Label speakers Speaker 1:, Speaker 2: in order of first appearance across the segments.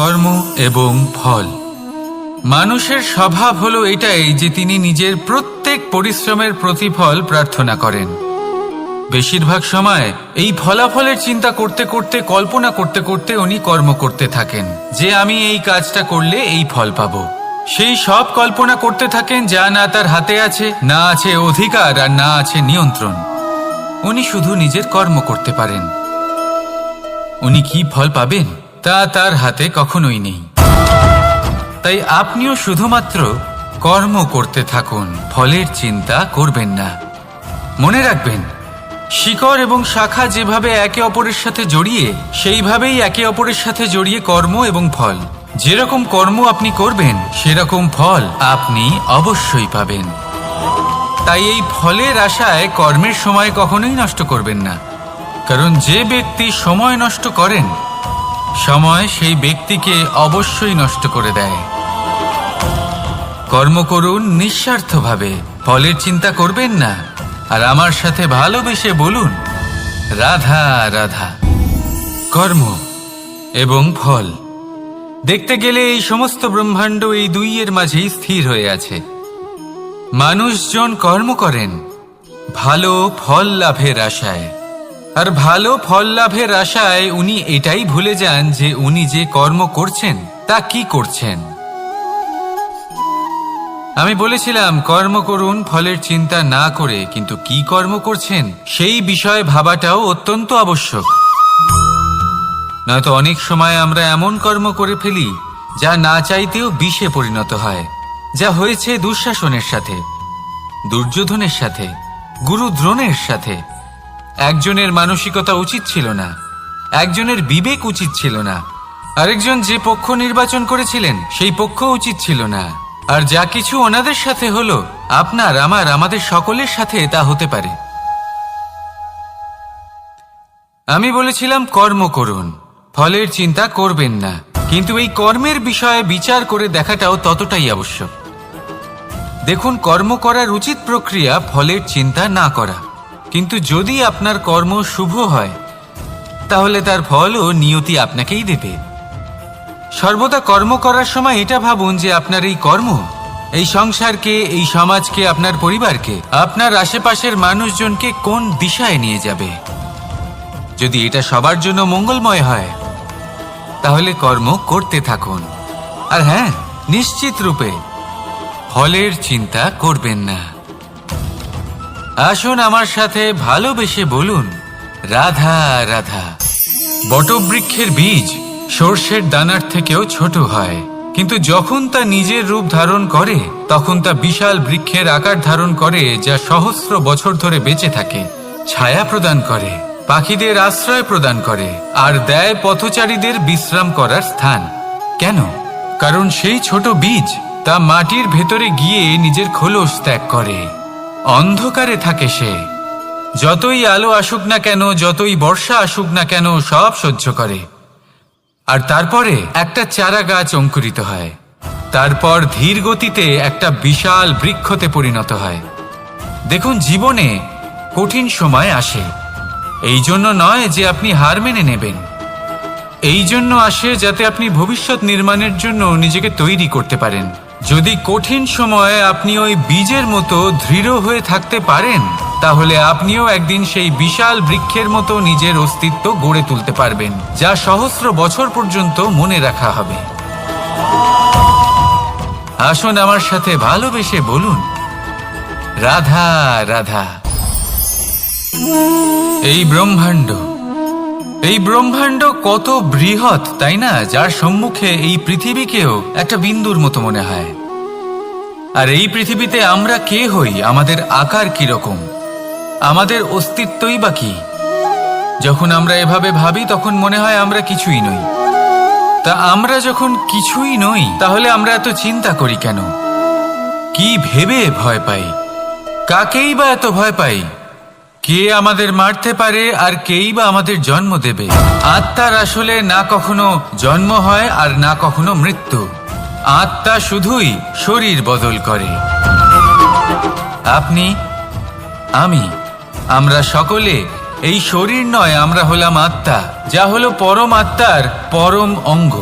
Speaker 1: কর্ম এবং ফল। মানুষের স্বভাব হলো এটাই যে তিনি নিজের প্রত্যেক পরিশ্রমের প্রতিফল প্রার্থনা করেন। বেশিরভাগ সময় এই ফলাফলের চিন্তা করতে করতে, কল্পনা করতে করতে উনি কর্ম করতে থাকেন যে আমি এই কাজটা করলে এই ফল পাবো। সেই সব কল্পনা করতে থাকেন যা না তার হাতে আছে, না আছে অধিকার, আর না আছে নিয়ন্ত্রণ। উনি শুধু নিজের কর্ম করতে পারেন। উনি কি ফল পাবেন তা তার হাতে কখনোই নেই। তাই আপনিও শুধুমাত্র কর্ম করতে থাকুন, ফলের চিন্তা করবেন না। মনে রাখবেন, শিকড় এবং শাখা যেভাবে একে অপরের সাথে জড়িয়ে, সেইভাবেই একে অপরের সাথে জড়িয়ে কর্ম এবং ফল। যেরকম কর্ম আপনি করবেন সেরকম ফল আপনি অবশ্যই পাবেন। তাই এই ফলের আশায় কর্মের সময় কখনোই নষ্ট করবেন না, কারণ যে ব্যক্তি সময় নষ্ট করেন, সময় সেই ব্যক্তিকে অবশ্যই নষ্ট করে দেয়। কর্ম করুন নিঃস্বার্থভাবে, ফলের চিন্তা করবেন না, আর আমার সাথে ভালোবেসে বলুন রাধা রাধা। কর্ম এবং ফল। দেখতে গেলে এই সমস্ত ব্রহ্মাণ্ড এই দুইয়ের মাঝেই স্থির হয়ে আছে। মানুষজন কর্ম করেন ভালো ফল লাভের আশায়, আর ভালো ফল লাভের আশায় উনি এটাই ভুলে যান যে উনি যে কর্ম করছেন তা কি করছেন। আমি বলেছিলাম কর্ম করুন ফলের চিন্তা না করে, কিন্তু কি কর্ম করছেন সেই বিষয়ে ভাবাটাও অত্যন্ত আবশ্যক। নয়তো অনেক সময় আমরা এমন কর্ম করে ফেলি যা না চাইতেও বিষে পরিণত হয়, যা হয়েছে দুঃশাসনের সাথে, দুর্যোধনের সাথে, গুরু দ্রোণের সাথে। একজনের মানসিকতা উচিত ছিল না, একজনের বিবেক উচিত ছিল না, আরেকজন যে পক্ষ নির্বাচন করেছিলেন সেই পক্ষ উচিত ছিল না। আর যা কিছু ওনাদের সাথে হলো, আপনার, আমার, আমাদের সকলের সাথে তা হতে পারে। আমি বলেছিলাম কর্ম করুন, ফলের চিন্তা করবেন না, কিন্তু এই কর্মের বিষয়ে বিচার করে দেখাটাও ততটাই আবশ্যক। দেখুন, কর্ম করার উচিত প্রক্রিয়া ফলের চিন্তা না করা, কিন্তু যদি আপনার কর্ম শুভ হয় তাহলে তার ফলও নিয়তি আপনাকেই দেবে। সর্বদা কর্ম করার সময় এটা ভাবুন যে আপনার এই কর্ম এই সংসারকে, এই সমাজকে, আপনার পরিবারকে, আপনার আশেপাশের মানুষজনকে কোন দিশায় নিয়ে যাবে। যদি এটা সবার জন্য মঙ্গলময় হয় তাহলে কর্ম করতে থাকুন। আর হ্যাঁ, নিশ্চিত রূপে ফলের চিন্তা করবেন না। আসুন আমার সাথে ভালোবেসে বলুন রাধা রাধা। বটবৃক্ষের বীজ সর্ষের দানার থেকেও ছোট হয়, কিন্তু যখন তা নিজের রূপ ধারণ করে তখন তা বিশাল বৃক্ষের আকার ধারণ করে, যা সহস্র বছর ধরে বেঁচে থাকে, ছায়া প্রদান করে, পাখিদের আশ্রয় প্রদান করে, আর দেয় পথচারীদের বিশ্রাম করার স্থান। কেন? কারণ সেই ছোট বীজ তা মাটির ভেতরে গিয়ে নিজের খোলস ত্যাগ করে। অন্ধকারে থাকে সে, যতই আলো আসুক না কেন, যতই বর্ষা আসুক না কেন, সব সহ্য করে। আর তারপরে একটা চারা গাছ অঙ্কুরিত হয়, তারপর ধীর গতিতে একটা বিশাল বৃক্ষতে পরিণত হয়। দেখুন, জীবনে কঠিন সময় আসে, এই জন্য নয় যে আপনি হার মেনে নেবেন, এই জন্য আসে যাতে আপনি ভবিষ্যৎ নির্মাণের জন্য নিজেকে তৈরি করতে পারেন। যদি কঠিন সময়ে আপনি ওই বীজের মতো দৃঢ় হয়ে থাকতে পারেন, তাহলে আপনিও একদিন সেই বিশাল বৃক্ষের মতো নিজের অস্তিত্ব গড়ে তুলতে পারবেন, যা সহস্র বছর পর্যন্ত মনে রাখা হবে। আসুন আমার সাথে ভালোবেসে বলুন রাধা রাধা। এই ব্রহ্মাণ্ড কত বৃহৎ, তাই না? যার সম্মুখে এই পৃথিবীকেও একটা বিন্দুর মতো মনে হয়। আর এই পৃথিবীতে আমরা কে হই, আমাদের আকার কিরকম, আমাদের অস্তিত্বই বা কি? যখন আমরা এভাবে ভাবি তখন মনে হয় আমরা কিছুই নই। তা আমরা যখন কিছুই নই, তাহলে আমরা এত চিন্তা করি কেন? কি ভেবে ভয় পাই? কাকেই বা এত ভয় পাই? কে আমাদের মারতে পারে আর কেই বা আমাদের জন্ম দেবে? আত্মার আসলে না কখনো জন্ম হয় আর না কখনো মৃত্যু। আত্মা শুধুই শরীর বদল করে। আপনি, আমি, আমরা সকলে এই শরীর নয়, আমরা হলাম আত্মা, যা হলো পরম আত্মার পরম অঙ্গ।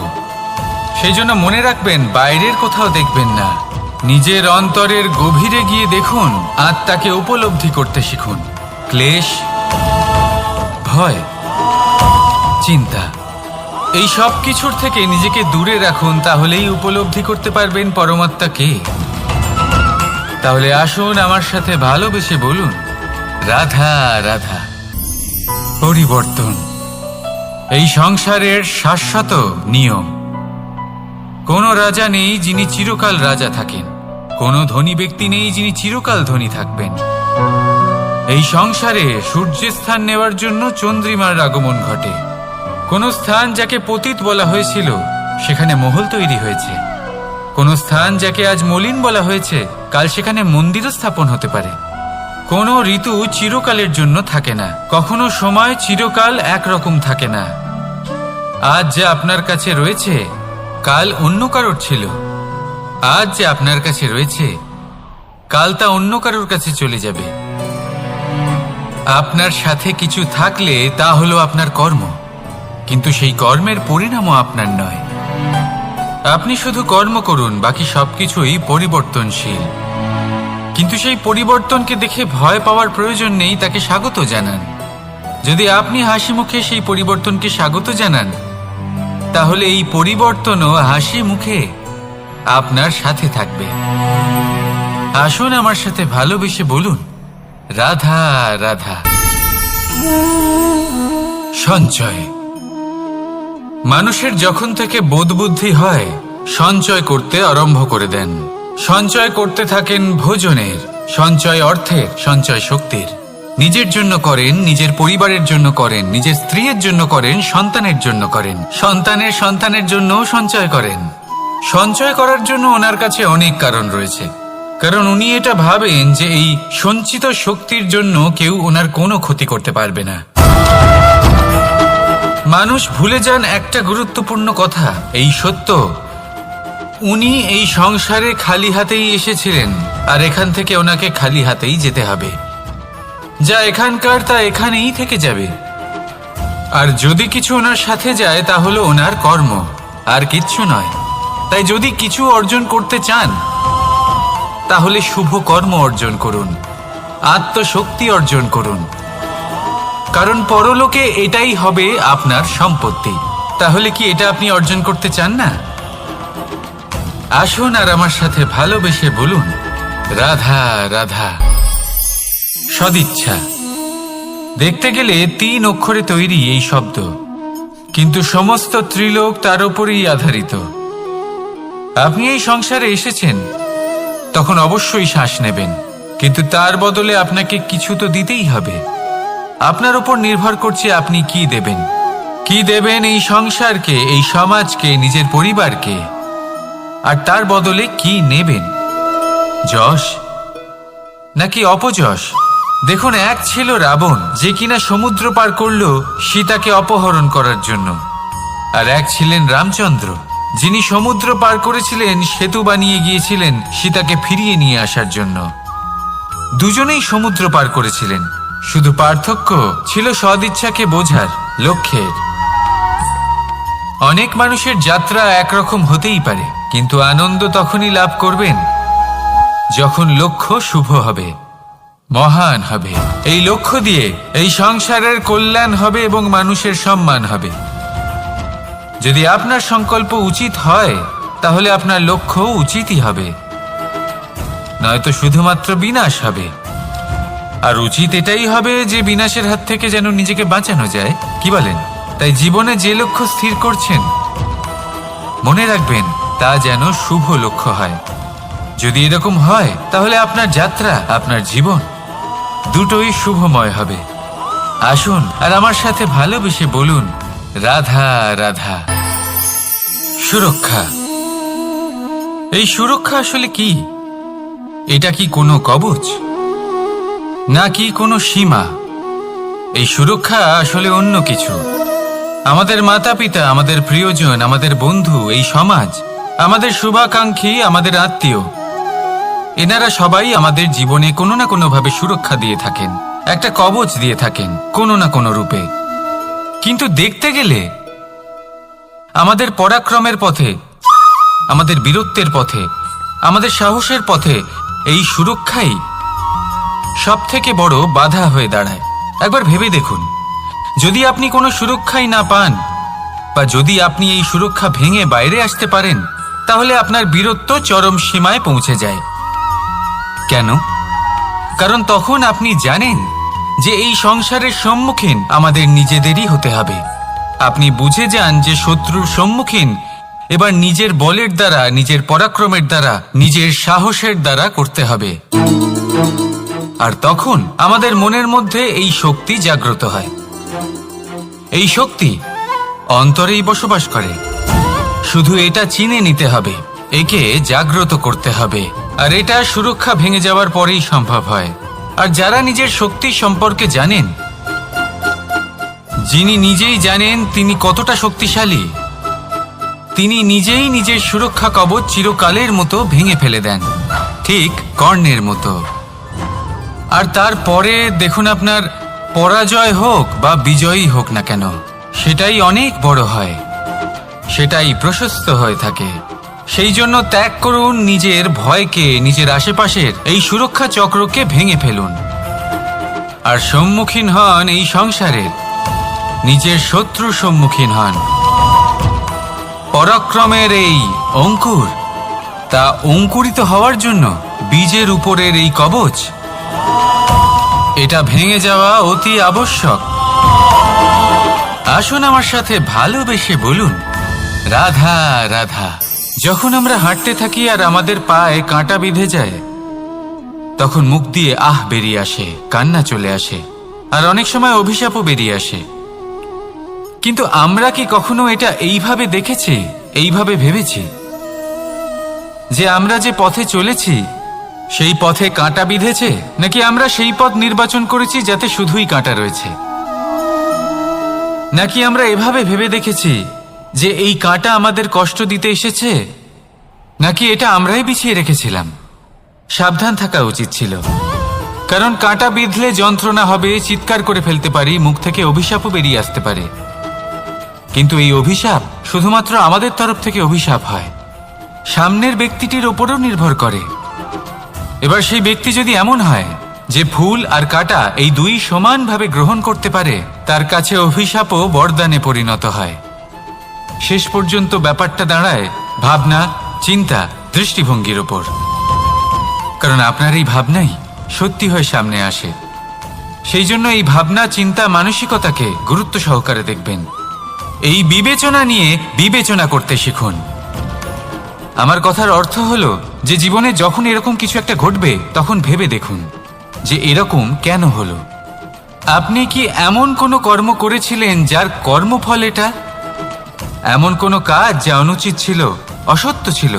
Speaker 1: সেই জন্য মনে রাখবেন, বাইরের কোথাও দেখবেন না, নিজের অন্তরের গভীরে গিয়ে দেখুন, আত্মাকে উপলব্ধি করতে শিখুন। ক্লেশ, ভয়, চিন্তা, এই সব কিছুর থেকে নিজেকে দূরে রাখুন, তাহলেই উপলব্ধি করতে পারবেন পরমাত্মা কে। তাহলে আসুন আমার সাথে ভালোবেসে বলুন, রাধা রাধা। পরিবর্তন এই সংসারের শাশ্বত নিয়ম। কোনো রাজা নেই যিনি চিরকাল রাজা থাকেন, কোনো ধনী ব্যক্তি নেই যিনি চিরকাল ধনী থাকবেন। এই সংসারে সূর্যের স্থান নেওয়ার জন্য চন্দ্রিমার আগমন ঘটে। কোন স্থান যাকে পতিত বলা হয়েছিল সেখানে মহল তৈরি হয়েছে। কোন স্থান যাকে আজ মলিন বলা হয়েছে কাল সেখানে মন্দিরও স্থাপন হতে পারে। কোনো ঋতু চিরকালের জন্য থাকে না, কখনো সময় চিরকাল একরকম থাকে না। আজ যে আপনার কাছে রয়েছে কাল অন্য কারোর ছিল, আজ যে আপনার কাছে রয়েছে কাল তা অন্য কারোর কাছে চলে যাবে। আপনার সাথে কিছু থাকলে তা হলো আপনার কর্ম, কিন্তু সেই কর্মের পরিণামও আপনার নয়। আপনি শুধু কর্ম করুন, বাকি সবকিছুই পরিবর্তনশীল। কিন্তু সেই পরিবর্তনকে দেখে ভয় পাওয়ার প্রয়োজন নেই, তাকে স্বাগত জানান। যদি আপনি হাসি মুখে সেই পরিবর্তনকে স্বাগত জানান, তাহলে এই পরিবর্তনও হাসি মুখে আপনার সাথে থাকবে। আসুন আমার সাথে ভালোবেসে বলুন, রাধা রাধা। সঞ্চয়। মানুষের যখন থেকে বোধ বুদ্ধি হয় সঞ্চয় করতে আরম্ভ করে দেন। সঞ্চয় করতে থাকেন ভোজনের, সঞ্চয় অর্থের, সঞ্চয় শক্তির। নিজের জন্য করেন, নিজের পরিবারের জন্য করেন, নিজের স্ত্রীর জন্য করেন, সন্তানের জন্য করেন, সন্তানের সন্তানের জন্যও সঞ্চয় করেন। সঞ্চয় করার জন্য ওনার কাছে অনেক কারণ রয়েছে, কারণ উনি এটা ভাবেন যে এই সঞ্চিত শক্তির জন্য কেউ ওনার কোনো ক্ষতি করতে পারবে না। মানুষ ভুলে যান একটা গুরুত্বপূর্ণ কথা, এই সত্য, উনি এই সংসারে খালি হাতেই এসেছিলেন, আর এখান থেকে ওনাকে খালি হাতেই যেতে হবে। যা এখানকার তা এখানেই থেকে যাবে। আর যদি কিছু ওনার সাথে যায় তা হলো ওনার কর্ম, আর কিচ্ছু নয়। তাই যদি কিছু অর্জন করতে চান তাহলে শুভ কর্ম অর্জন করুন, আত্মশক্তি অর্জন করুন, কারণ পরলোকে এটাই হবে আপনার সম্পত্তি। তাহলে কি এটা আপনি অর্জন করতে চান না? আসুন আর আমার সাথে ভালোবেসে বলুন, রাধা রাধা। সদিচ্ছা। দেখতে গেলে 3 অক্ষরে তৈরি এই শব্দ, কিন্তু সমস্ত ত্রিলোক তার উপরেই আধারিত। আপনি এই সংসারে এসেছেন, তখন অবশ্যই শ্বাস নেবেন, কিন্তু তার বদলে আপনাকে কিছু তো দিতেই হবে। আপনার উপর নির্ভর করছে আপনি কি দেবেন। কি দেবেন এই সংসারকে, এই সমাজকে, নিজের পরিবারকে, আর তার বদলে কি নেবেন? যশ নাকি অপযশ? দেখুন, এক ছিল রাবণ, যে কিনা সমুদ্র পার করল সীতাকে অপহরণ করার জন্য, আর এক ছিলেন রামচন্দ্র, যিনি সমুদ্র পার করেছিলেন, সেতু বানিয়ে গিয়েছিলেন সীতাকে ফিরিয়ে নিয়ে আসার জন্য। দুজনেই সমুদ্র পার করেছিলেন, শুধু পার্থক্য ছিল সদিচ্ছাকে বোঝার, লক্ষ্যের। অনেক মানুষের যাত্রা একরকম হতেই পারে, কিন্তু আনন্দ তখনই লাভ করবেন যখন লক্ষ্য শুভ হবে, মহান হবে। এই লক্ষ্য দিয়ে এই সংসারের কল্যাণ হবে এবং মানুষের সম্মান হবে। যদি আপনার সংকল্প উচিত হয় তাহলে আপনার লক্ষ্য উচিতই হবে, নয়তো শুধুমাত্র বিনাশ হবে। আর উচিত এটাই হবে যে বিনাশের হাত থেকে যেন নিজেকে বাঁচানো যায়, কি বলেন? তাই জীবনে যে লক্ষ্য স্থির করছেন মনে রাখবেন তা যেন শুভ লক্ষ্য হয়। যদি এরকম হয় তাহলে আপনার যাত্রা, আপনার জীবন দুটোই শুভময় হবে। আসুন আর আমার সাথে ভালোবেসে বলুন, রাধা রাধা। সুরক্ষা। এই সুরক্ষা আসলে কি? এটা কি কোনো কবচ নাকি কোনো সীমা? এই সুরক্ষা আসলে অন্য কিছু। আমাদের মাতা পিতা, আমাদের প্রিয়জন, আমাদের বন্ধু, এই সমাজ, আমাদের শুভাকাঙ্ক্ষী, আমাদের আত্মীয়, এনারা সবাই আমাদের জীবনে কোনো না কোনো ভাবে সুরক্ষা দিয়ে থাকেন, একটা কবচ দিয়ে থাকেন কোনো না কোনো রূপে। কিন্তু দেখতে গেলে আমাদের পরাক্রমের পথে আমাদের বীরত্বের পথে, আমাদের সাহসের পথে এই সুরক্ষাই সব থেকে বড় বাধা হয়ে দাঁড়ায়। একবার ভেবে দেখুন, যদি আপনি কোনো সুরক্ষাই না পান, বা যদি আপনি এই সুরক্ষা ভেঙে বাইরে আসতে পারেন, তাহলে আপনার বীরত্ব চরম সীমায় পৌঁছে যায়। কেন? কারণ তখন আপনি জানেন যে এই সংসারের সম্মুখীন আমাদের নিজেদেরই হতে হবে। আপনি বুঝে যান যে শত্রুর সম্মুখীন এবার নিজের বলের দ্বারা, নিজের পরাক্রমের দ্বারা, নিজের সাহসের দ্বারা করতে হবে। আর তখন আমাদের মনের মধ্যে এই শক্তি জাগ্রত হয়। এই শক্তি অন্তরেই বসবাস করে। শুধু এটা চিনে নিতে হবে, একে জাগ্রত করতে হবে। আর এটা সুরক্ষা ভেঙে যাওয়ার পরেই সম্ভব হয়। আর যারা নিজের শক্তি সম্পর্কে জানেন, যিনি নিজেই জানেন তিনি কতটা শক্তিশালী, তিনি নিজেই নিজের সুরক্ষা কবচ চিরকালের মতো ভেঙে ফেলে দেন, ঠিক কর্ণের মতো। আর তারপরে দেখুন, আপনার পরাজয় হোক বা বিজয়ী হোক না কেন, সেটাই অনেক বড় হয়, সেটাই প্রশস্ত হয়ে থাকে। সেই জন্য ত্যাগ করুন নিজের ভয়কে, নিজের আশেপাশের এই সুরক্ষা চক্রকে ভেঙে ফেলুন, আর সম্মুখীন হন এই সংসারের নিজের শত্রুর সম্মুখীন হন। পরাক্রমের এই অঙ্কুর, তা অঙ্কুরিত হওয়ার জন্য বীজের উপরের এই কবচ, এটা ভেঙে যাওয়া অতি আবশ্যক। আসুন আমার সাথে ভালোবেসে বলুন, রাধা রাধা। যখন আমরা হাঁটতে থাকি আর আমাদের পায়ে কাঁটা বিঁধে যায়, তখন মুখ দিয়ে আহ বেরিয়ে আসে, কান্না চলে আসে, আর অনেক সময় অভিশাপও বেরিয়ে আসে। কিন্তু আমরা কি কখনো এটা এইভাবে দেখেছি, এইভাবে ভেবেছি যে আমরা যে পথে চলেছি সেই পথে কাঁটা বিঁধেছে, নাকি আমরা সেই পথ নির্বাচন করেছি যাতে শুধুই কাঁটা রয়েছে? নাকি আমরা এভাবে ভেবে দেখেছি যে এই কাঁটা আমাদের কষ্ট দিতে এসেছে, নাকি এটা আমরাই বিছিয়ে রেখেছিলাম? সাবধান থাকা উচিত ছিল, কারণ কাঁটা বিঁধলে যন্ত্রণা হবে, চিৎকার করে ফেলতে পারি, মুখ থেকে অভিশাপও বেরিয়ে আসতে পারে। কিন্তু এই অভিশাপ শুধুমাত্র আমাদের তরফ থেকে অভিশাপ হয়, সামনের ব্যক্তিটির ওপরও নির্ভর করে। এবার সেই ব্যক্তি যদি এমন হয় যে ফুল আর কাঁটা এই দুই সমানভাবে গ্রহণ করতে পারে, তার কাছে অভিশাপও বরদানে পরিণত হয়। শেষ পর্যন্ত ব্যাপারটা দাঁড়ায় ভাবনা, চিন্তা, দৃষ্টিভঙ্গির ওপর। কারণ আপনার এই ভাবনাই সত্যি হয়ে সামনে আসে। সেই জন্য এই ভাবনা, চিন্তা, মানসিকতাকে গুরুত্ব সহকারে দেখবেন। এই বিবেচনা নিয়ে বিবেচনা করতে শিখুন। আমার কথার অর্থ হলো যে জীবনে যখন এরকম কিছু একটা ঘটবে, তখন ভেবে দেখুন যে এরকম কেন হলো। আপনি কি এমন কোনো কর্ম করেছিলেন যার কর্মফল এটা? এমন কোনো কাজ যা অনুচিত ছিল, অসত্য ছিল,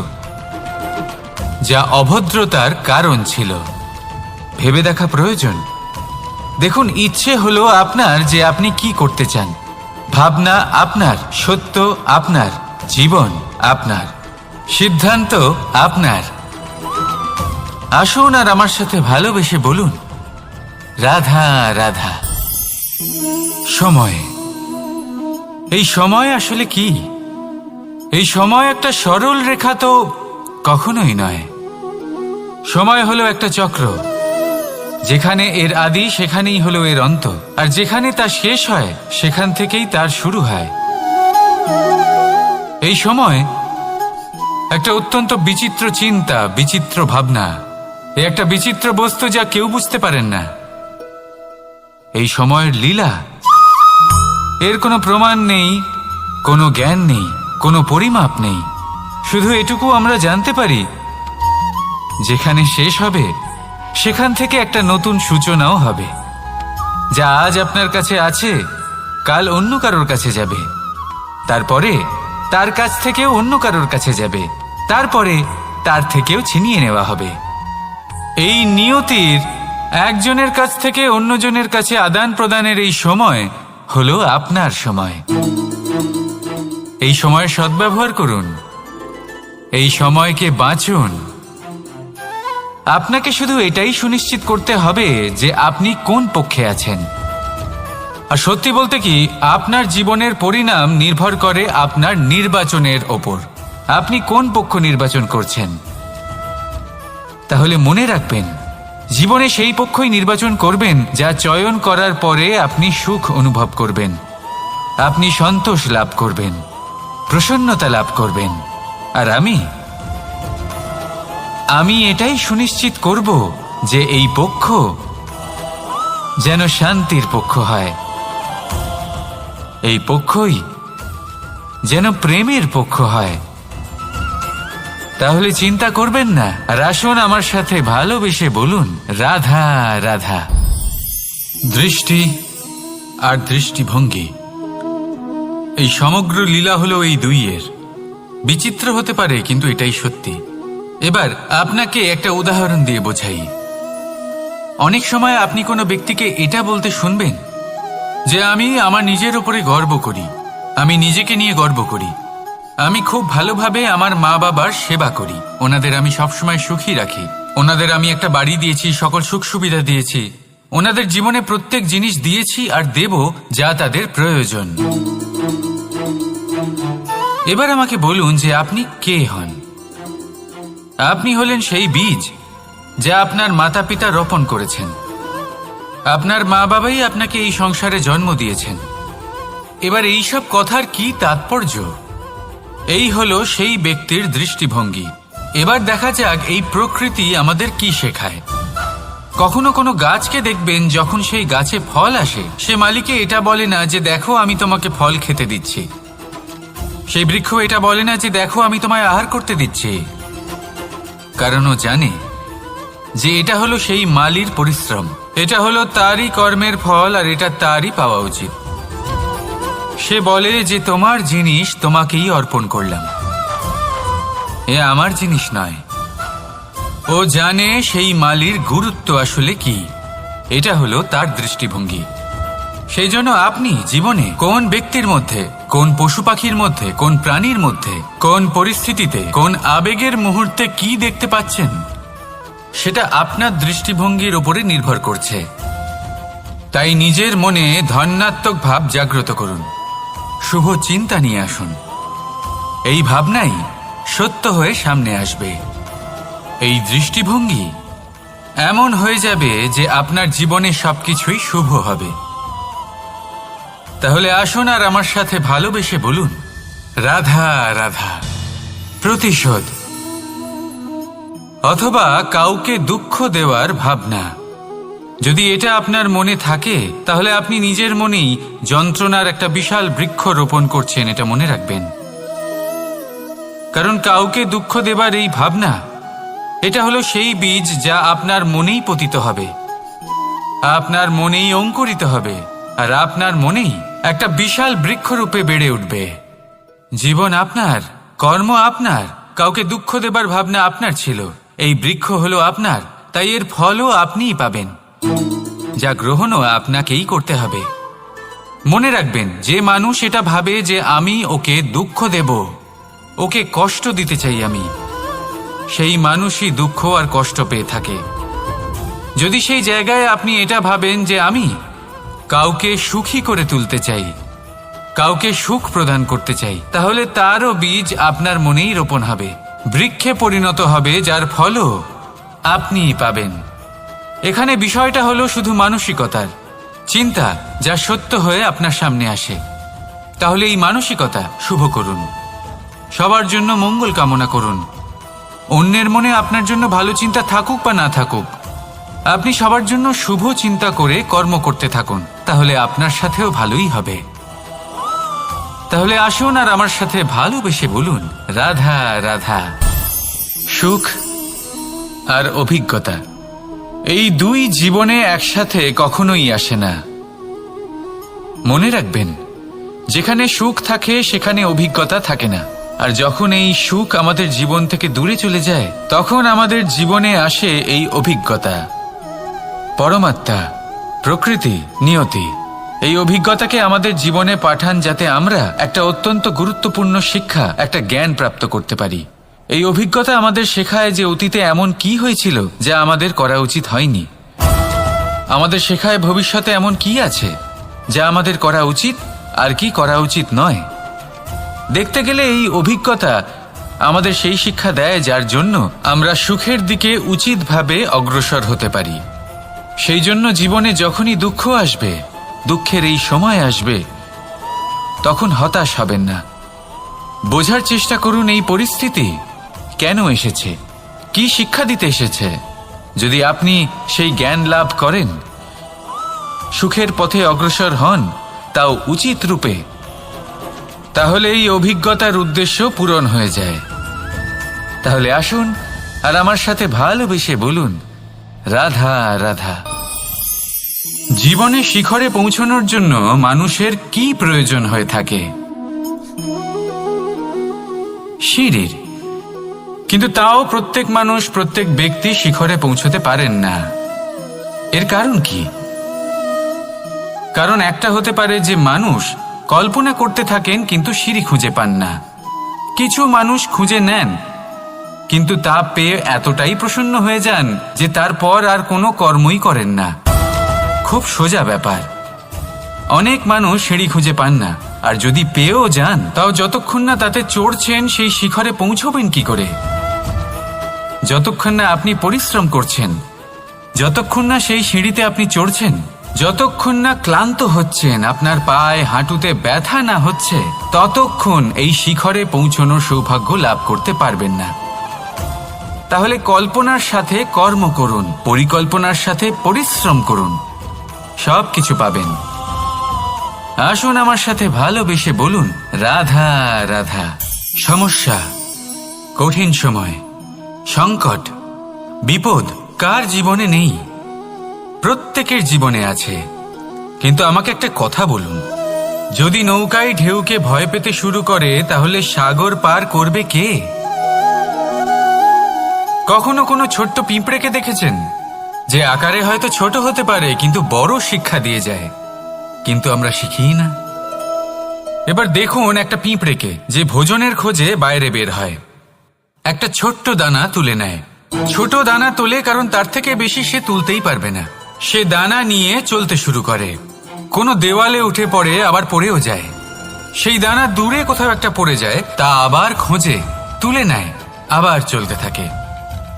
Speaker 1: যা অভদ্রতার কারণ ছিল? ভেবে দেখা প্রয়োজন। দেখুন, ইচ্ছে হলো আপনার যে আপনি কি করতে চান, ভাবনা আপনার, সত্য আপনার, জীবন আপনার, সিদ্ধান্ত আপনার। আসুন আর আমার সাথে ভালোবেসে বলুন, রাধা রাধা। সময়, এই সময় আসলে কি? এই সময় একটা সরল রেখা তো কখনোই নয়। সময় হলো একটা চক্র, যেখানে এর আদি সেখানেই হলো এর অন্ত, আর যেখানে তা শেষ হয় সেখান থেকেই তার শুরু হয়। এই সময় একটা অত্যন্ত বিচিত্র চিন্তা, বিচিত্র ভাবনা, এ একটা বিচিত্র বস্তু যা কেউ বুঝতে পারেন না। এই সময়ের লীলা, এর কোনো প্রমাণ নেই, কোনো জ্ঞান নেই, কোনো পরিমাপ নেই। শুধু এটুকু আমরা জানতে পারি, যেখানে শেষ হবে সেখান থেকে একটা নতুন সূচনাও হবে। যা আজ আপনার কাছে আছে, কাল অন্য কারোর কাছে যাবে, তারপরে তার কাছ থেকেও অন্য কারোর কাছে যাবে, তারপরে তার থেকেও ছিনিয়ে নেওয়া হবে। এই নিয়তির একজনের কাছ থেকে অন্যজনের কাছে আদান প্রদানের এই সময় হলো আপনার সময়। এই সময়ের সদ্ব্যবহার করুন, এই সময়কে বাঁচুন। আপনাকে শুধু এটাই সুনিশ্চিত করতে হবে যে আপনি কোন পক্ষে আছেন। আর সত্যি বলতে কি, আপনার জীবনের পরিণাম নির্ভর করে আপনার নির্বাচনের ওপর। আপনি কোন পক্ষ নির্বাচন করছেন। তাহলে মনে রাখবেন, জীবনে সেই পক্ষই নির্বাচন করবেন যা চয়ন করার পরে আপনি সুখ অনুভব করবেন, আপনি সন্তোষ লাভ করবেন, প্রসন্নতা লাভ করবেন। আর আমি এটাই সুনিশ্চিত করব যে এই পক্ষ যেন শান্তির পক্ষ হয়, এই পক্ষই যেন প্রেমের পক্ষ হয়। তাহলে চিন্তা করবেন না, আর আসুন আমার সাথে ভালোবেসে বলুন, রাধা রাধা। দৃষ্টি আর দৃষ্টিভঙ্গি, এই সমগ্র লীলা হলো এই দুইয়ের। বিচিত্র হতে পারে, কিন্তু এটাই সত্যি। এবার আপনাকে একটা উদাহরণ দিয়ে বোঝাই। অনেক সময় আপনি কোনো ব্যক্তিকে এটা বলতে শুনবেন যে আমি আমার নিজের উপরে গর্ব করি, আমি নিজেকে নিয়ে গর্ব করি, আমি খুব ভালোভাবে আমার মা বাবার সেবা করি, ওনাদের আমি সবসময় সুখী রাখি, ওনাদের আমি একটা বাড়ি দিয়েছি, সকল সুখ সুবিধা দিয়েছি, ওনাদের জীবনে প্রত্যেক জিনিস দিয়েছি আর দেব যা তাদের প্রয়োজন। এবার আমাকে বলুন যে আপনি কে হন। আপনি হলেন সেই বীজ যা আপনার মাতা পিতা রোপণ করেছেন। আপনার মা বাবাই আপনাকে এই সংসারে জন্ম দিয়েছেন। এবার এইসব কথার কি তাৎপর্য? এই হলো সেই ব্যক্তির দৃষ্টিভঙ্গি। এবার দেখা যাক এই প্রকৃতি আমাদের কি শেখায়। কখনো কোনো গাছকে দেখবেন, যখন সেই গাছে ফল আসে, সে মালিকে এটা বলে না যে দেখো আমি তোমাকে ফল খেতে দিচ্ছি। সেই বৃক্ষ এটা বলে না যে দেখো আমি তোমায় আহার করতে দিচ্ছি, কারণ ও জানে যে এটা হলো সেই মালির পরিশ্রম, এটা হলো তারই কর্মের ফল, আর এটা তারই পাওয়া উচিত। সে বলে যে তোমার জিনিস তোমাকেই অর্পণ করলাম, এ আমার জিনিস নয়। ও জানে সেই মালির গুরুত্ব আসলে কি। এটা হলো তার দৃষ্টিভঙ্গি। সেই জন্য আপনি জীবনে কোন ব্যক্তির মধ্যে, কোন পশু পাখির মধ্যে, কোন প্রাণীর মধ্যে, কোন পরিস্থিতিতে, কোন আবেগের মুহূর্তে কি দেখতে পাচ্ছেন, সেটা আপনার দৃষ্টিভঙ্গির উপরে নির্ভর করছে। তাই নিজের মনে ধন্যাত্মক ভাব জাগ্রত করুন, শুভ চিন্তা নিয়ে আসুন। এই ভাবনাই সত্য হয়ে সামনে আসবে। এই দৃষ্টিভঙ্গি এমন হয়ে যাবে যে আপনার জীবনে সবকিছুই শুভ হবে। তাহলে আসুন আর আমার সাথে ভালোবেসে বলুন, রাধা রাধা। প্রতিশোধ অথবা কাউকে দুঃখ দেওয়ার ভাবনা, যদি এটা আপনার মনে থাকে, তাহলে আপনি নিজের মনেই যন্ত্রণার একটা বিশাল বৃক্ষ রোপণ করছেন, এটা মনে রাখবেন। কারণ কাউকে দুঃখ দেবার এই ভাবনা, এটা হলো সেই বীজ যা আপনার মনেই পতিত হবে, আপনার মনেই অঙ্কুরিত হবে, আর আপনার মনেই একটা বিশাল বৃক্ষরূপে বেড়ে উঠবে। জীবন আপনার, কর্ম আপনার, কাউকে দুঃখ দেবার ভাবনা আপনার ছিল, এই বৃক্ষ হলো আপনার, তাই এর ফলও আপনিই পাবেন, যা গ্রহণও আপনাকেই করতে হবে। মনে রাখবেন, যে মানুষ এটা ভাবে যে আমি ওকে দুঃখ দেব, ওকে কষ্ট দিতে চাই আমি, সেই মানুষই দুঃখ আর কষ্ট পেয়ে থাকে। যদি সেই জায়গায় আপনি এটা ভাবেন যে আমি কাউকে সুখী করে তুলতে চাই, কাউকে সুখ প্রদান করতে চাই, তাহলে তারও বীজ আপনার মনেই রোপণ হবে, বৃক্ষে পরিণত হবে, যার ফলও আপনিই পাবেন। এখানে বিষয়টা হলো শুধু মানসিকতার চিন্তা, যা সত্য হয়ে আপনার সামনে আসে। তাহলে এই মানসিকতা শুভ করুন, সবার জন্য মঙ্গল কামনা করুন। অন্যের মনে আপনার জন্য ভালো চিন্তা থাকুক বা না থাকুক, আপনি সবার জন্য শুভ চিন্তা করে কর্ম করতে থাকুন, তাহলে আপনার সাথেও ভালোই হবে। তাহলে আসুন আর আমার সাথে ভালোবেসে বলুন, রাধা রাধা। সুখ আর অভিজ্ঞতা, এই দুই জীবনে একসাথে কখনোই আসে না। মনে রাখবেন, যেখানে সুখ থাকে সেখানে অভিজ্ঞতা থাকে না, আর যখন এই সুখ আমাদের জীবন থেকে দূরে চলে যায়, তখন আমাদের জীবনে আসে এই অভিজ্ঞতা। পরমাত্মা, প্রকৃতি, নিয়তি এই অভিজ্ঞতাকে আমাদের জীবনে পাঠান, যাতে আমরা একটা অত্যন্ত গুরুত্বপূর্ণ শিক্ষা, একটা জ্ঞান প্রাপ্ত করতে পারি। এই অভিজ্ঞতা আমাদের শেখায় যে অতীতে এমন কি হয়েছিল যা আমাদের করা উচিত হয়নি। আমাদের শেখায় ভবিষ্যতে এমন কি আছে যা আমাদের করা উচিত আর কি করা উচিত নয়। দেখতে গেলে এই অভিজ্ঞতা আমাদের সেই শিক্ষা দেয় যার জন্য আমরা সুখের দিকে উচিতভাবে অগ্রসর হতে পারি। সেই জন্য জীবনে যখনই দুঃখ আসবে, দুঃখের এই সময় আসবে, তখন হতাশ হবেন না। বোঝার চেষ্টা করুন এই পরিস্থিতি কেন এসেছে, কি শিক্ষা দিতে এসেছে। যদি আপনি সেই জ্ঞান লাভ করেন, সুখের পথে অগ্রসর হন, তাও উচিত রূপে, তাহলে এই অভিজ্ঞতার উদ্দেশ্য পূরণ হয়ে যায়। তাহলে আসুন আর আমার সাথে ভালোবেসে বলুন, রাধা রাধা। জীবনে শিখরে পৌঁছানোর জন্য মানুষের কি প্রয়োজন হয়ে থাকে? সিঁড়ির। কিন্তু তাও প্রত্যেক মানুষ, প্রত্যেক ব্যক্তি শিখরে পৌঁছতে পারেন না। এর কারণ কি? কারণ একটা হতে পারে যে মানুষ কল্পনা করতে থাকেন কিন্তু সিঁড়ি খুঁজে পান না। কিছু মানুষ খুঁজে নেন কিন্তু তা পেয়ে এতটাই প্রসন্ন হয়ে যান যে তারপর আর কোনো কর্মই করেন না। খুব সোজা ব্যাপার। অনেক মানুষ সিঁড়ি খুঁজে পান না, আর যদি পেয়েও যান তাও যতক্ষণ না তাতে চড়ছেন সেই শিখরে পৌঁছবেন কি করে? যতক্ষণ না আপনি পরিশ্রম করছেন, যতক্ষণ না সেই সিঁড়িতে আপনি চড়ছেন, যতক্ষণ না ক্লান্ত হচ্ছেন, আপনার পায়ে হাঁটুতে ব্যথা না হচ্ছে, ততক্ষণ এই শিখরে পৌঁছানোর সৌভাগ্য লাভ করতে পারবেন না। তাহলে কল্পনার সাথে কর্ম করুন, পরিকল্পনার সাথে পরিশ্রম করুন, সব কিছু পাবেন। আসুন আমার সাথে ভালোবেসে বলুন, রাধা রাধা। সমস্যা, কঠিন সময়, সংকট, বিপদ কার জীবনে নেই? প্রত্যেকের জীবনে আছে। কিন্তু আমাকে একটা কথা বলুন, যদি নৌকায় ঢেউকে ভয় পেতে শুরু করে তাহলে সাগর পার করবে কে? কখনো কোনো ছোট্ট পিঁপড়েকে দেখেছেন যে আকারে হয়তো ছোট হতে পারে কিন্তু বড় শিক্ষা দিয়ে যায়? কিন্তু আমরা শিখিই না। এবার দেখুন একটা পিঁপড়েকে যে ভোজনের খোঁজে বাইরে বের হয়, একটা ছোট্ট দানা তুলে নেয়। ছোট দানা তোলে কারণ তার থেকে বেশি সে তুলতেই পারবে না। সে দানা নিয়ে চলতে শুরু করে, কোনো দেওয়ালে উঠে পড়ে, আবার পড়েও যায়। সেই দানা দূরে কোথাও একটা পড়ে যায়, তা আবার খোঁজে, তুলে নেয়, আবার চলতে থাকে।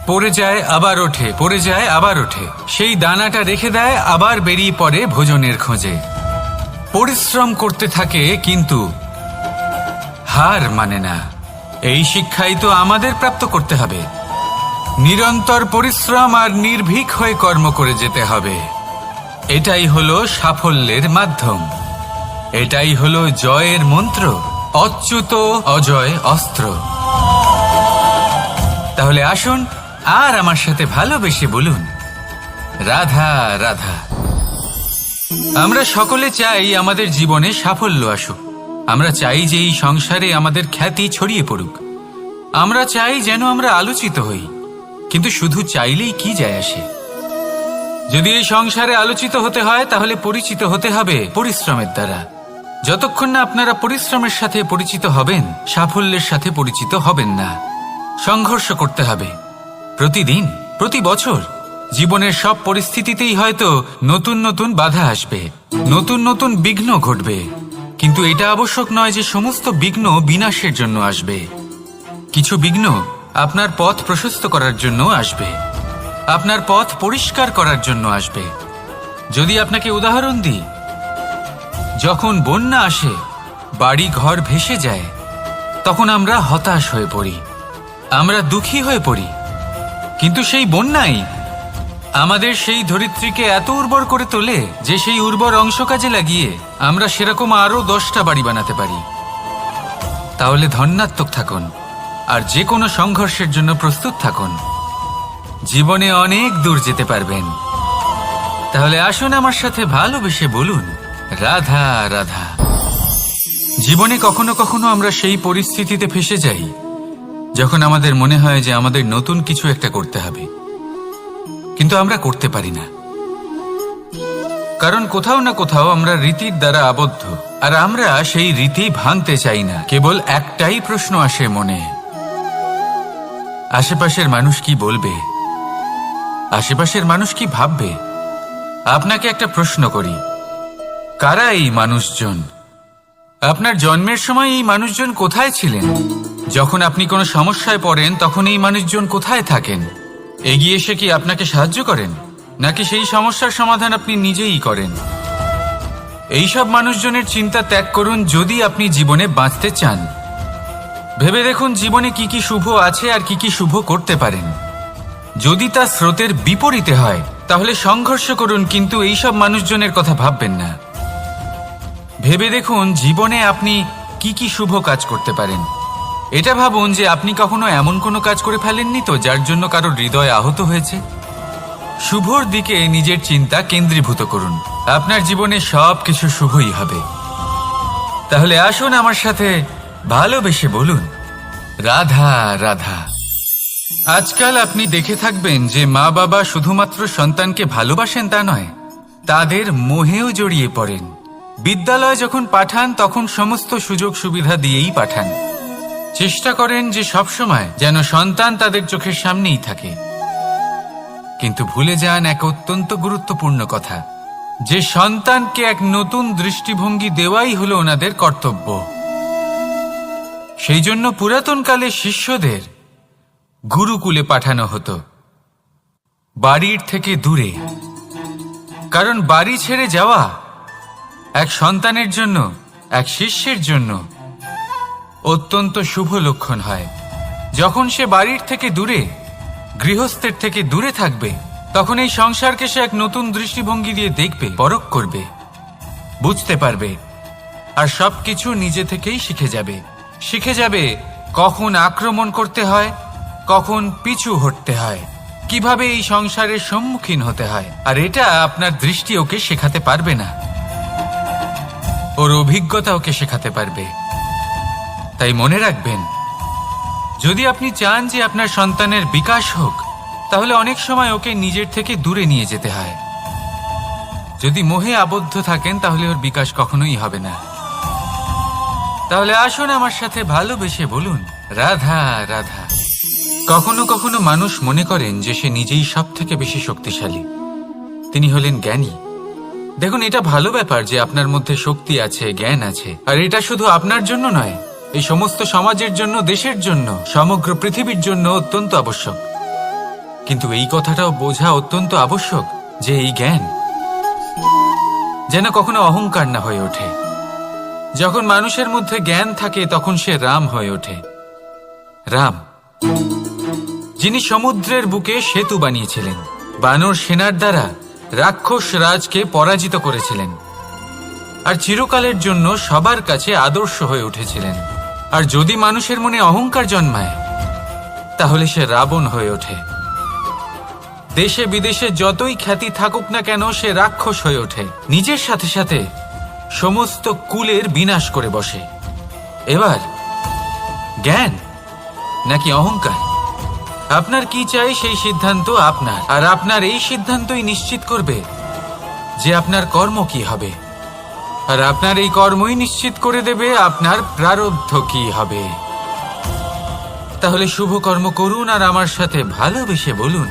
Speaker 1: পড়ে যায় আবার ওঠে, পড়ে যায় আবার ওঠে। সেই দানাটা রেখে দেয়, আবার বেরিয়ে পড়ে ভোজনের খোঁজে। পরিশ্রম করতে থাকে কিন্তু হার মানে না। এই শিক্ষাই তো আমাদের প্রাপ্ত করতে হবে। নিরন্তর পরিশ্রম আর নির্ভীক হয়ে কর্ম করে যেতে হবে। এটাই হলো সাফল্যের মাধ্যম, এটাই হলো জয়ের মন্ত্র, অচ্যুত অজয় অস্ত্র। তাহলে আসুন আর আমার সাথে ভালোবেসে বলুন, রাধা রাধা। আমরা সকলে চাই আমাদের জীবনে সাফল্য আসুক। আমরা চাই যে এই সংসারে আমাদের খ্যাতি ছড়িয়ে পড়ুক। আমরা চাই যেন আমরা আলোচিত হই। কিন্তু শুধু চাইলেই কি যায় আসে? যদি এই সংসারে আলোচিত হতে হয় তাহলে পরিচিত হতে হবে পরিশ্রমের দ্বারা। যতক্ষণ না আপনারা পরিশ্রমের সাথে পরিচিত হবেন, সাফল্যের সাথে পরিচিত হবেন না। সংঘর্ষ করতে হবে প্রতিদিন, প্রতি বছর। জীবনের সব পরিস্থিতিতেই হয়তো নতুন নতুন বাধা আসবে, নতুন নতুন বিঘ্ন ঘটবে। কিন্তু এটা আবশ্যক নয় যে সমস্ত বিঘ্ন বিনাশের জন্য আসবে। কিছু বিঘ্ন আপনার পথ প্রশস্ত করার জন্য আসবে, আপনার পথ পরিষ্কার করার জন্য আসবে। যদি আপনাকে উদাহরণ দিই, যখন বন্যা আসে, বাড়ি ঘর ভেসে যায়, তখন আমরা হতাশ হয়ে পড়ি, আমরা দুঃখী হয়ে পড়ি। কিন্তু সেই বন্যাই আমাদের সেই ধরিত্রীকে এত উর্বর করে তোলে যে সেই উর্বর অংশ কাজে লাগিয়ে আমরা সেরকম আরো 10টা বাড়ি বানাতে পারি। তাহলে ধন্যাত্মক থাকুন আর যে কোনো সংঘর্ষের জন্য প্রস্তুত থাকুন। জীবনে অনেক দূর যেতে পারবেন। তাহলে আসুন আমার সাথে ভালোবেসে বলুন, রাধা রাধা। জীবনে কখনো কখনো আমরা সেই পরিস্থিতিতে ফেসে যাই যখন আমাদের মনে হয় যে আমাদের নতুন কিছু একটা করতে হবে, কিন্তু আমরা করতে পারি না। কারণ কোথাও না কোথাও আমরা রীতির দ্বারা আবদ্ধ, আর আমরা সেই রীতি ভাঙতে চাই না। কেবল একটাই প্রশ্ন আসে মনে, আশেপাশের মানুষ কি বলবে, আশেপাশের মানুষ কি ভাববে। আপনাকে একটা প্রশ্ন করি, কারা এই মানুষজন? আপনার জন্মের সময় এই মানুষজন কোথায় ছিলেন? যখন আপনি কোনো সমস্যায় পড়েন তখন এই মানুষজন কোথায় থাকেন? এগিয়ে এসে কি আপনাকে সাহায্য করেন, নাকি সেই সমস্যার সমাধান আপনি নিজেই করেন? এইসব মানুষজনের চিন্তা ত্যাগ করুন যদি আপনি জীবনে বাঁচতে চান। ভেবে দেখুন জীবনে কি কি শুভ আছে আর কি কি শুভ করতে পারেন। যদি তা স্রোতের বিপরীতে হয় তাহলে সংঘর্ষ করুন, কিন্তু এইসব মানুষজনের কথা ভাববেন না। ভেবে দেখুন জীবনে আপনি কি কি শুভ কাজ করতে পারেন। এটা ভাবুন যে আপনি কখনো এমন কোনো কাজ করে ফেলেননি তো যার জন্য কারোর হৃদয় আহত হয়েছে। শুভর দিকে নিজের চিন্তা কেন্দ্রীভূত করুন, আপনার জীবনে সব কিছু শুভই হবে। তাহলে আসুন আমার সাথে ভালোবেসে বলুন, রাধা রাধা। আজকাল আপনি দেখে থাকবেন যে মা বাবা শুধুমাত্র সন্তানকে ভালোবাসেন তা নয়, তাদের মোহেও জড়িয়ে পড়েন। বিদ্যালয় যখন পাঠান তখন সমস্ত সুযোগ সুবিধা দিয়েই পাঠান। চেষ্টা করেন যে সবসময় যেন সন্তান তাদের চোখের সামনেই থাকে। কিন্তু ভুলে যান এক অত্যন্ত গুরুত্বপূর্ণ কথা, যে সন্তানকে এক নতুন দৃষ্টিভঙ্গি দেওয়াই হলো ওনাদের কর্তব্য। সেই জন্য পুরাতনকালে শিষ্যদের গুরুকুলে পাঠানো হতো, বাড়ির থেকে দূরে। কারণ বাড়ি ছেড়ে যাওয়া এক সন্তানের জন্য, এক শিষ্যের জন্য অত্যন্ত শুভ লক্ষণ হয়। যখন সে বাড়ির থেকে দূরে, গৃহস্থের থেকে দূরে থাকবে, তখন এই সংসারকে সে এক নতুন দৃষ্টিভঙ্গি দিয়ে দেখবে, পরখ করবে, বুঝতে পারবে, আর সবকিছু নিজে থেকেই শিখে যাবে কখন আক্রমণ করতে হয়, কখন পিছু হটতে হয়, কিভাবে এই সংসারের সম্মুখীন হতে হয়। আর এটা আপনার দৃষ্টি ওকে শেখাতে পারবে না, ওর অভিজ্ঞতা ওকে শেখাতে পারবে। তাই মনে রাখবেন, যদি আপনি চান যে আপনার সন্তানের বিকাশ হোক, তাহলে অনেক সময় ওকে নিজের থেকে দূরে নিয়ে যেতে হয়। যদি মোহে আবদ্ধ থাকেন তাহলে ওর বিকাশ কখনোই হবে না। তাহলে আসুন আমার সাথে ভালোবেসে বলুন, রাধা রাধা। কখনো কখনো মানুষ মনে করেন যে সে নিজেই সব থেকে বেশি শক্তিশালী, তিনি হলেন জ্ঞানী। দেখুন, এটা ভালো ব্যাপার যে আপনার মধ্যে শক্তি আছে, জ্ঞান আছে, আর এটা শুধু আপনার জন্য নয়, এই সমস্ত সমাজের জন্য, দেশের জন্য, সমগ্র পৃথিবীর জন্য অত্যন্ত আবশ্যক। কিন্তু এই কথাটাও বোঝা অত্যন্ত আবশ্যক যে এই জ্ঞান যেন কখনো অহংকার না হয়ে ওঠে। যখন মানুষের মধ্যে জ্ঞান থাকে তখন সে রাম হয়ে ওঠে। রাম, যিনি সমুদ্রের বুকে সেতু বানিয়েছিলেন, বানর সেনার দ্বারা রাক্ষস রাজকে পরাজিত করেছিলেন, আর চিরকালের জন্য সবার কাছে আদর্শ হয়ে উঠেছিলেন। আর যদি মানুষের মনে অহংকার জন্মায় তাহলে সে রাবণ হয়ে ওঠে। দেশে বিদেশে যতই খ্যাতি থাকুক না কেন, সে রাক্ষস হয়ে ওঠে, নিজের সাথে সাথে সমস্ত কুলের বিনাশ করে বসে। এবার জ্ঞান নাকি অহংকার, আপনার কি চাই সেই সিদ্ধান্ত আপনার, আর আপনার এই সিদ্ধান্তই নিশ্চিত করবে যে আপনার কর্ম কি হবে, আর আপনার এই কর্মই নিশ্চিত করে দেবে আপনার প্রারব্ধ কি হবে। তাহলে শুভ কর্ম করুন আর আমার সাথে ভালোবেসে বলুন,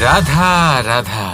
Speaker 1: রাধা রাধা।